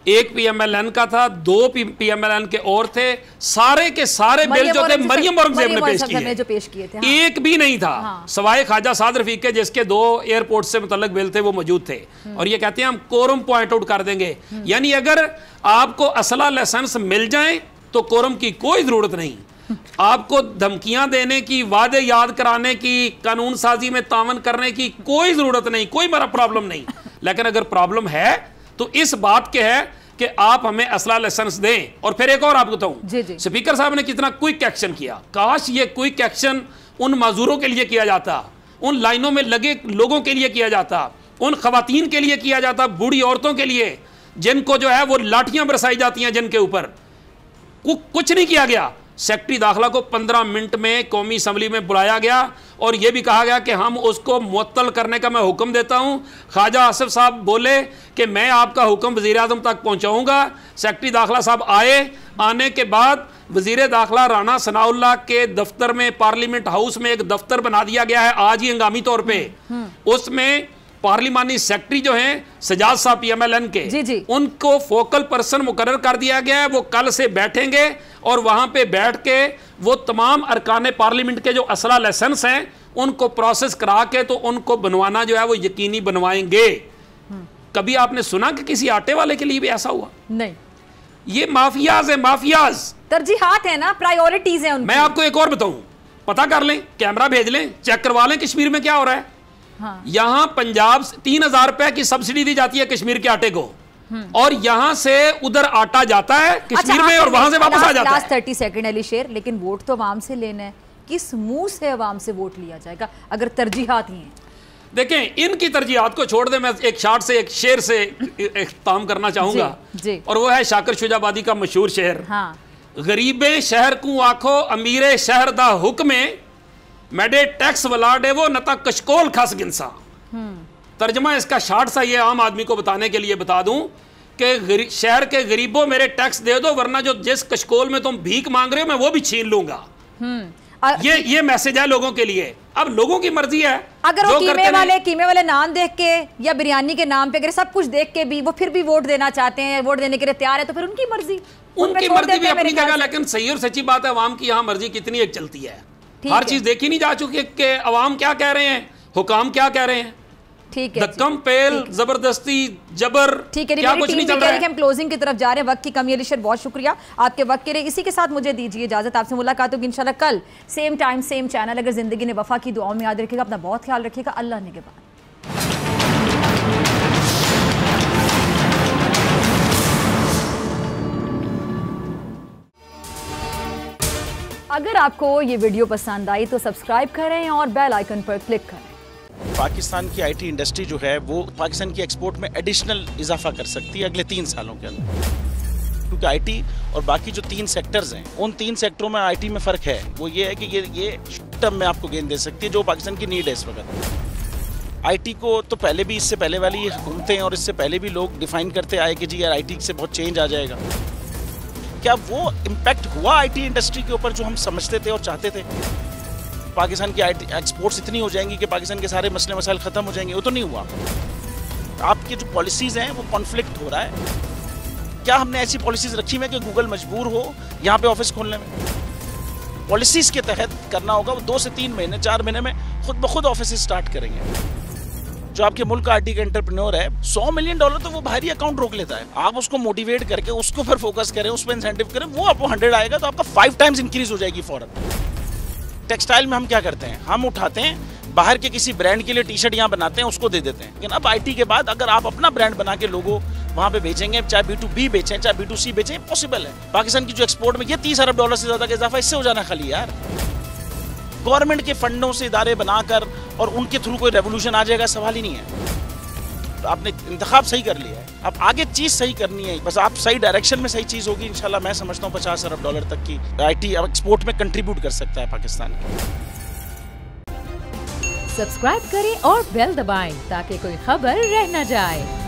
Speaker 10: 1 PMLN का था, 2 PMLN के और थे। सारे के सारे बिल जो थे मरियम औरंगजेब ने पेश किए थे। एक भी नहीं था सवाए ख्वाजा साद रफीक के, जिसके 2 एयरपोर्ट से मुतल्लक बिल थे वो मौजूद थे। और ये कहते हैं हम कोरम पॉइंट आउट कर देंगे। यानी अगर आपको असला लाइसेंस मिल जाए तो कोरम की कोई जरूरत नहीं। आपको धमकियां देने की, वादे याद कराने की, कानून साजी में तावन करने की कोई जरूरत नहीं, कोई बड़ा प्रॉब्लम नहीं। लेकिन अगर प्रॉब्लम है तो इस बात के है कि आप हमें असला लाइसेंस दें। और फिर एक और आपको बताऊं, स्पीकर साहब ने कितना क्विक एक्शन किया। काश ये क्विक एक्शन उन मजदूरों के लिए किया जाता, उन लाइनों में लगे लोगों के लिए किया जाता, उन खवातीन के लिए किया जाता, बूढ़ी औरतों के लिए जिनको जो है वो लाठियां बरसाई जाती हैं जिनके ऊपर। कुछ नहीं किया गया। सेक्रेटरी दाखिला को 15 मिनट में कौमी असम्बली में बुलाया गया और यह भी कहा गया कि हम उसको मुअत्तल करने का मैं हुक्म देता हूं। ख्वाजा आसिफ साहब बोले कि मैं आपका हुक्म वज़ीर आज़म तक पहुंचाऊंगा। सेक्रेटरी दाखिला साहब आए, आने के बाद वज़ीर दाखिला राना सनाउल्लाह के दफ्तर में, पार्लियामेंट हाउस में एक दफ्तर बना दिया गया है आज ही हंगामी तौर पर। उसमें पार्लिमानी सेक्रेटरी जो हैं सजाद साहब PMLN के, उनको फोकल पर्सन मुकर्रर कर दिया गया है। वो कल से बैठेंगे और वहां पे बैठ के वो तमाम अरकान पार्लियामेंट के जो असला लाइसेंस हैं उनको प्रोसेस करा के तो उनको बनवाना जो है वो यकीनी बनवाएंगे। कभी आपने सुना कि किसी आटे वाले के लिए भी ऐसा हुआ?
Speaker 2: नहीं।
Speaker 10: ये माफियाज है, माफियाज।
Speaker 2: तरजीहात है ना, प्रायोरिटीज है उनकी।
Speaker 10: मैं आपको एक और बताऊं, पता कर लें, कैमरा भेज लें, चेक करवा लें कश्मीर में क्या हो रहा है। यहां पंजाब से 3000 रुपए की सब्सिडी दी जाती है कश्मीर के आटे को, और यहां से उधर आटा जाता है कश्मीर में और वहां से वापस आ जाता है।
Speaker 2: 30 सेकंड अली शेर, लेकिन वोट तो अवाम से लेना है। किस मुंह से अवाम से वोट लिया जाएगा अगर तरजीहात ही हैं?
Speaker 10: देखें, इनकी तरजीहात को छोड़ दे, मैं एक शार्ट से एक शेर से इख्तिताम करना चाहूंगा और वो है शाकिर शुजाबादी का मशहूर शेर। गरीबे शहर को आखो अमीरे शहर दा हुक्मे, मेडे टैक्स वलाडे वो नता कशकोल खस गिनसा। तर्जमा इसका शार्ट सा ये आम आदमी को बताने के लिए बता दूं कि शहर के गरीबों मेरे टैक्स दे दो, वरना जो जिस कशकोल में तुम भीख मांग रहे हो मैं वो भी छीन लूंगा। ये मैसेज है लोगों के लिए। अब लोगों की मर्जी है,
Speaker 2: अगर वो कीमे वाले नान देख के या बिरयानी के नाम पे अगर सब कुछ देख के भी वो फिर भी वोट देना चाहते हैं, वोट देने के लिए तैयार है, तो फिर उनकी मर्जी
Speaker 10: भी अपनी जगह। लेकिन सही और सच्ची बात है, अवाम की यहाँ मर्जी कितनी एक चलती है। हर चीज देखी नहीं जा चुकी कि अवाम क्या कह रहे हैं, हुकाम क्या कह रहे हैं।
Speaker 2: ठीक है,
Speaker 10: धक्कम पेल, जबरदस्ती, जबर,
Speaker 2: ठीक है,
Speaker 10: क्या कुछ नहीं चल रहा है।
Speaker 2: हम क्लोजिंग की तरफ जा रहे हैं, वक्त की कमी। अली शेर, बहुत शुक्रिया आपके वक्त के लिए। इसी के साथ मुझे दीजिए इजाजत, आपसे मुलाकात होगी इंशाल्लाह कल सेम टाइम सेम चैनल। अगर जिंदगी ने वफा की, दुआओं में याद रखिएगा, अपना बहुत ख्याल रखिएगा। अल्लाह निगहबान। अगर आपको ये वीडियो पसंद आई तो सब्सक्राइब करें और बेल आइकन पर क्लिक करें।
Speaker 11: पाकिस्तान की आईटी इंडस्ट्री जो है वो पाकिस्तान की एक्सपोर्ट में एडिशनल इजाफा कर सकती है अगले 3 सालों के अंदर, क्योंकि आईटी और बाकी जो 3 सेक्टर्स हैं उन 3 सेक्टरों में आईटी में फ़र्क है। वो ये है कि ये शॉर्ट टर्म में आपको गेन दे सकती है, जो पाकिस्तान की नीड है इस वक्त। आईटी को तो पहले भी, इससे पहले वाली हुकूमतें और इससे पहले भी लोग डिफाइन करते आए कि जी यार आईटी से बहुत चेंज आ जाएगा। क्या वो इम्पैक्ट हुआ आईटी इंडस्ट्री के ऊपर जो हम समझते थे और चाहते थे? पाकिस्तान की आईटी एक्सपोर्ट्स इतनी हो जाएंगी कि पाकिस्तान के सारे मसले मसाइल ख़त्म हो जाएंगे? वो तो नहीं हुआ। आपकी जो पॉलिसीज़ हैं वो कॉन्फ्लिक्ट हो रहा है। क्या हमने ऐसी पॉलिसीज़ रखी हुई है कि गूगल मजबूर हो यहाँ पे ऑफिस खोलने में? पॉलिसीज़ के तहत करना होगा। वो 2 से 3 महीने 4 महीने में खुद ब खुद ऑफिस स्टार्ट करेंगे। जो आपके मुल्क का आईटी का एंटरप्रेन्योर है, $100 मिलियन तो वो बाहरी अकाउंट रोक लेता है। आप उसको मोटिवेट करके उसको फिर फोकस करें, उस पर इंसेंटिव करें, वो आपको 100 आएगा तो आपका 5 टाइम्स इंक्रीज हो जाएगी फौरन। टेक्सटाइल में हम क्या करते हैं, हम उठाते हैं बाहर के किसी ब्रांड के लिए टी-शर्ट यहाँ बनाते हैं, उसको दे देते हैं। लेकिन अब आईटी के बाद अगर आप अपना ब्रांड बना के लोगो वहाँ पे बेचेंगे, चाहे B2B बेचें चाहे B2C बेचें, पॉसिबल है। पाकिस्तान की जो एक्सपोर्ट में ये $30 अरब से ज़्यादा का इजाफा इससे हो जाना खाली यार। गवर्नमेंट के फंडों से इदारे बनाकर और उनके थ्रू कोई रेवोल्यूशन आ जाएगा, सवाल ही नहीं है। तो आपने इंतखाब सही कर लिया है, अब आगे चीज़ सही करनी है, बस आप सही डायरेक्शन में सही चीज़ होगी इंशाल्लाह। मैं समझता हूँ $50 अरब तक की आईटी एक्सपोर्ट में कंट्रीब्यूट कर सकता है पाकिस्तान।
Speaker 1: सब्सक्राइब करें और बेल दबाएं ताकि कोई खबर रह न जाए।